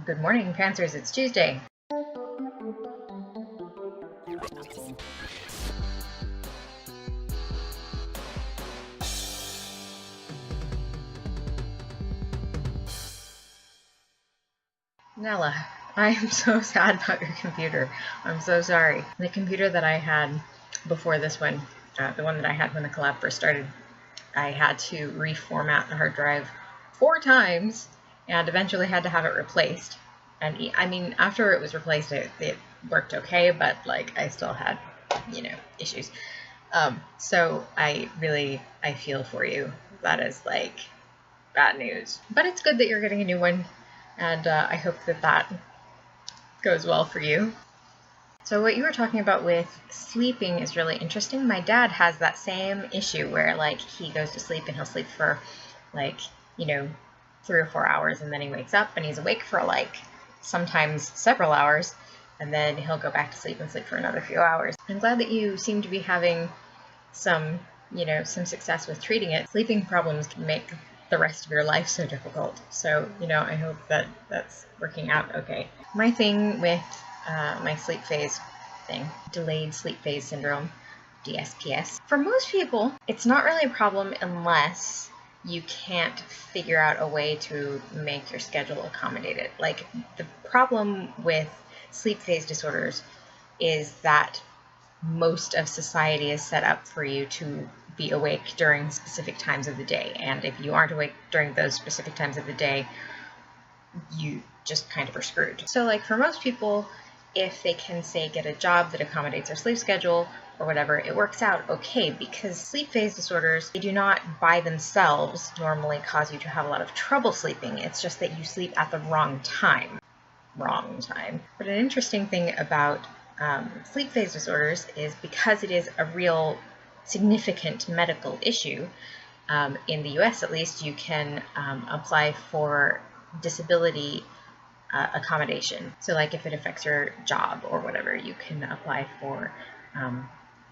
Good morning, Pantsers. It's Tuesday. Nella, I am so sad about your computer. I'm so sorry. The computer that I had before this one, the one that I had when the collab first started, I had to reformat the hard drive 4 times and eventually had to have it replaced. And I mean, after it was replaced, it worked okay, but like I still had, issues. So I feel for you. That is like bad news. But it's good that you're getting a new one, and I hope that goes well for you. So what you were talking about with sleeping is really interesting. My dad has that same issue where like he goes to sleep and he'll sleep for like, 3 or 4 hours, and then he wakes up and he's awake for like sometimes several hours, and then he'll go back to sleep and sleep for another few hours. I'm glad that you seem to be having some success with treating it. Sleeping problems can make the rest of your life so difficult. So, I hope that that's working out okay. My thing with my sleep phase thing, delayed sleep phase syndrome, DSPS, for most people, it's not really a problem unless you can't figure out a way to make your schedule accommodate it. Like, the problem with sleep phase disorders is that most of society is set up for you to be awake during specific times of the day, and if you aren't awake during those specific times of the day, you just kind of are screwed. So like for most people, if they can say get a job that accommodates their sleep schedule or whatever, it works out okay, because sleep phase disorders, they do not by themselves normally cause you to have a lot of trouble sleeping. It's just that you sleep at the wrong time. But an interesting thing about sleep phase disorders is because it is a real significant medical issue, in the US at least, you can apply for disability accommodation. So like if it affects your job or whatever, you can apply for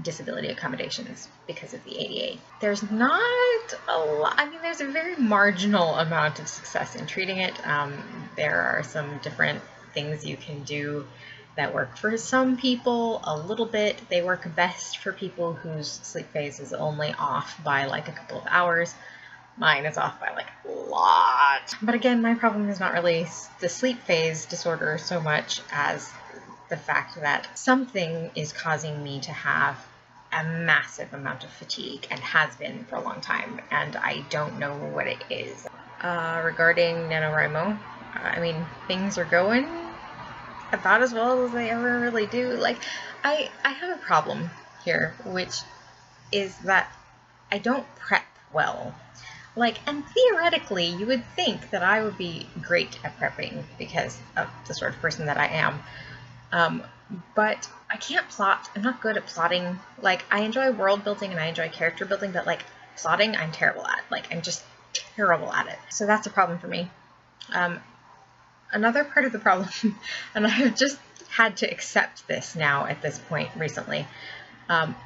disability accommodations because of the ADA. There's not a lot, there's a very marginal amount of success in treating it. There are some different things you can do that work for some people a little bit. They work best for people whose sleep phase is only off by like a couple of hours. Mine is off by like a lot. But again, my problem is not really the sleep phase disorder so much as the fact that something is causing me to have a massive amount of fatigue, and has been for a long time, and I don't know what it is. Regarding NaNoWriMo, things are going about as well as they ever really do. Like, I have a problem here, which is that I don't prep well. Like, and theoretically, you would think that I would be great at prepping because of the sort of person that I am. But I can't plot. I'm not good at plotting. Like, I enjoy world building and I enjoy character building, but like plotting, I'm terrible at. Like, I'm just terrible at it. So that's a problem for me. Another part of the problem, and I have just had to accept this now at this point recently,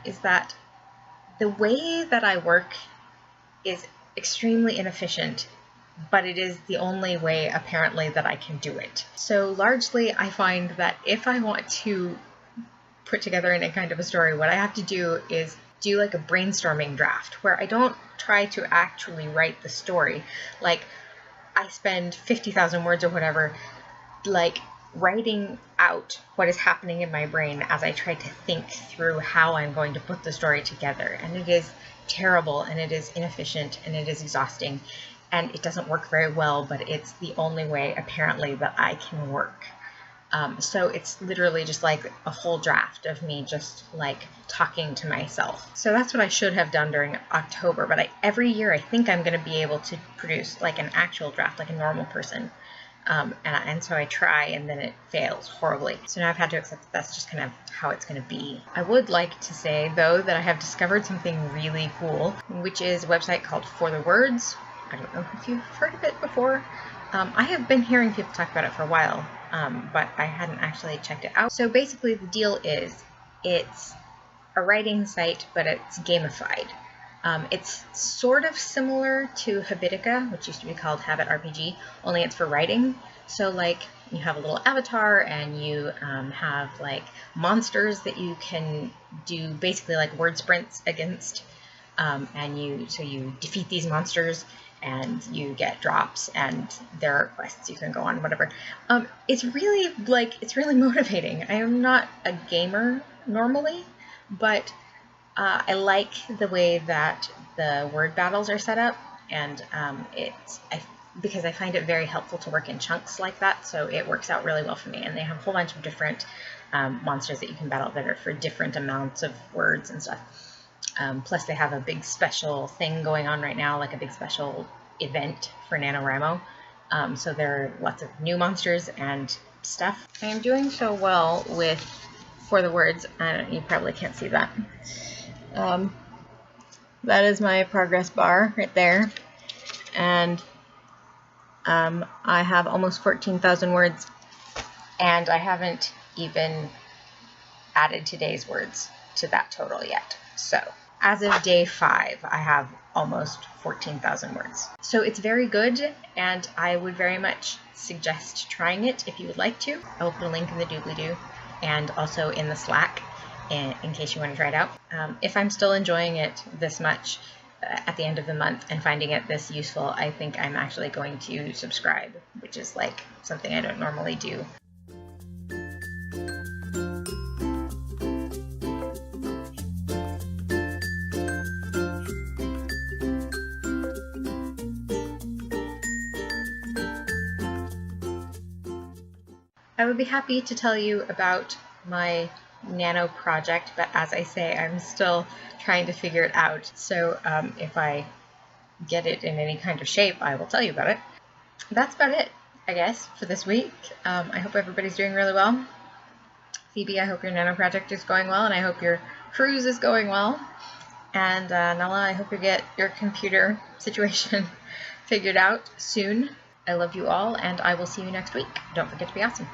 is that the way that I work is extremely inefficient, but it is the only way apparently that I can do it. So largely I find that if I want to put together any kind of a story, what I have to do is do like a brainstorming draft where I don't try to actually write the story. Like, I spend 50,000 words or whatever, like writing out what is happening in my brain as I try to think through how I'm going to put the story together. And it is terrible, and it is inefficient, and it is exhausting, and it doesn't work very well, but it's the only way apparently that I can work. So it's literally just like a whole draft of me just like talking to myself. So that's what I should have done during October, but every year I think I'm going to be able to produce like an actual draft like a normal person. And so I try, and then it fails horribly. So now I've had to accept that that's just kind of how it's going to be. I would like to say, though, that I have discovered something really cool, which is a website called For the Words. I don't know if you've heard of it before. I have been hearing people talk about it for a while, but I hadn't actually checked it out. So basically the deal is it's a writing site, but it's gamified. It's sort of similar to Habitica, which used to be called Habit RPG, only it's for writing. So like you have a little avatar, and you have like monsters that you can do basically like word sprints against, and you defeat these monsters and you get drops, and there are quests you can go on, whatever. It's really motivating. I am not a gamer normally, but I like the way that the word battles are set up, and because I find it very helpful to work in chunks like that, so it works out really well for me. And they have a whole bunch of different monsters that you can battle that are for different amounts of words and stuff. Plus they have a big special thing going on right now, like a big special event for NaNoWriMo. So there are lots of new monsters and stuff. I am doing so well for the words. You probably can't see that. That is my progress bar right there. And I have almost 14,000 words, and I haven't even added today's words to that total yet. So as of day 5, I have almost 14,000 words. So it's very good, and I would very much suggest trying it if you would like to. I will put a link in the doobly-doo and also in the Slack in case you want to try it out. If I'm still enjoying it this much at the end of the month and finding it this useful, I think I'm actually going to subscribe, which is like something I don't normally do. I would be happy to tell you about my Nano project, but as I say, I'm still trying to figure it out. So if I get it in any kind of shape, I will tell you about it. That's about it, I guess, for this week. I hope everybody's doing really well. Phoebe, I hope your Nano project is going well, and I hope your cruise is going well. And Nella, I hope you get your computer situation figured out soon. I love you all, and I will see you next week. Don't forget to be awesome.